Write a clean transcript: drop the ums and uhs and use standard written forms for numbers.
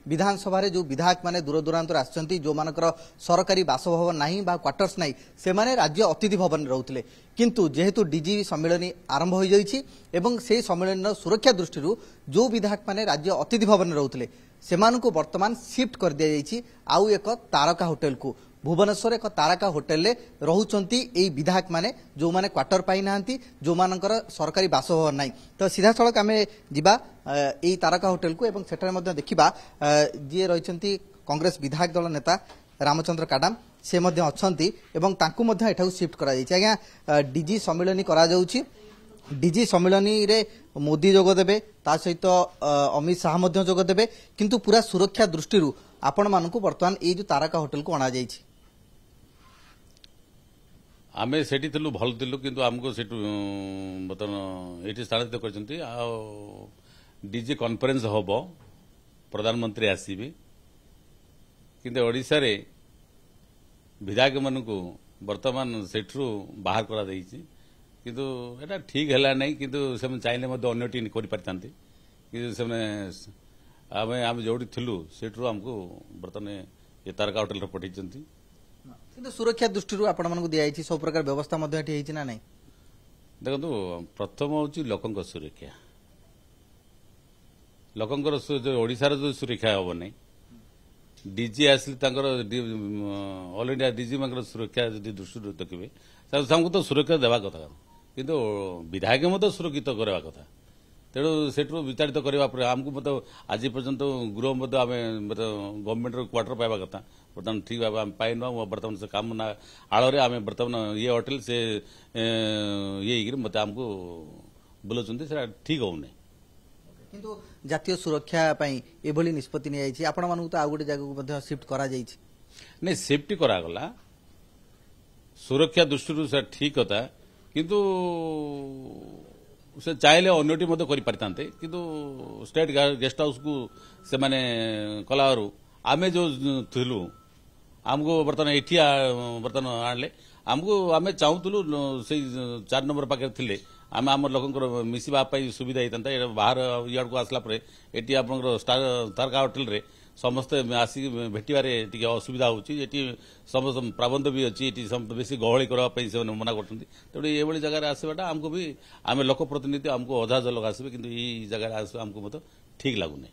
विधानसभा जो विधायक माने दूर दूरांतर आसछंती जो मानकर सरकारी बासभवन नहीं बा क्वार्टर्स नहीं से माने राज्य अतिथि भवन रहउथिले किंतु जेहेतु डीजी सम्मेलन आरंभ हो जाइछि एवं से सम्मेलन सुरक्षा दृष्टि जो विधायक माने राज्य अतिथि भवन रहउथिले सेमानकु वर्तमान शिफ्ट कर दिया जाइछि आउ एक तारका होटल को भुवनेश्वर एक तारका होटेल रे रहुचंती एई विधायक माने जो माने क्वार्टर पाई नांती जो मानकर सरकारी बासभवन नहीं तो सीधा सड़क आमे जिबा एई तारका होटेल को एवं सेठारे मध्ये देखिबा जे रहिचंती कांग्रेस विधायक दल नेता रामचंद्र काडाम से मध्ये अछंती एवं तांकु मध्ये एठाउ शिफ्ट करा जाइछि आज्ञा डीजी सम्मेलन करा जाउछि डीजी सम्मेलन रे मोदी जोग देबे ता सहित अमित शाह मध्ये जोग देबे किंतु पूरा सुरक्षा दृष्टि आपण मानकु वर्तमान ए जो तारका होटल को अणा जाइछि आमे सेठी थिलु भल थिलु किंतु हमको सेठु बर्तमान एठी स्थानांतरित करछंती आ डीजी कॉन्फ्रेंस होबो प्रधानमंत्री आसीबे किंतु ओडिसा रे विधायक मानकु वर्तमान सेठरू बाहर करा देइछि किंतु एटा ठीक हला नै किंतु से चाइले मध्ये अन्यटी करि परतांती किंतु से आमे आम जोडी थिलु सेठरू हमको बर्तमान ये तारका होटल रे पठिचंती किंतु सुरक्षा दृष्टि आपण मानकु दियाइछि सब प्रकार व्यवस्था मध्ये एठी हेछि ना नै देखंतु प्रथम होछि लोकंक सुरक्षा लोकंकर ओडिसा रे जो सुरक्षा होबो नै डीजी आसली तांकर ऑल इंडिया डीजी मानकर सुरक्षा जदि दृष्टि देखिबे हमको तो सुरक्षा देवा कथा किंतु विधायक मत सुरक्षित करवा कथा तेणु सेठू विचारित करने आमको मतलब आज पर्यंत गृह मत आम गवर्नमेंट क्वार्टर पाइबा कथा बर्तमान ठीक भाव आम पाइन बर्तमान से काम ना आड़ आम बर्तमान ये होटेल से ये मत आमको बुलाउछन्ती से ठीक होने किंतु जातीय सुरक्षा पई एभली निष्पत्ति नि आइछि आपण मानकु तो आ गोटे जगह को शिफ्ट करा जाइछि नहीं सेफ्टी करागला सुरक्षा दृष्टि से ठीक कथा किंतु से चाहले अन्यटी मत करें किंतु स्टेट गेस्ट हाउस को से माने कलारू आमे जो थिलु आमको बर्तमान एठी बर्तमान आणले आमको आमे चाहूलु से 4 नंबर पाखे थिले आम आम लोक मिसवा सुविधा होता बाहर इड को आसला एटी आप तारका होटेल रे समस्ते आसिक भेटवे टी असुविधा होती समस्त प्राबंध भी अच्छी बेसी गहली करने से मना कर तेणु ये जगह आसवाटा आमको भी आम लोक प्रतिनिधि आमको अधा लोक आसवे कि जगह आमको मत ठीक लगुना।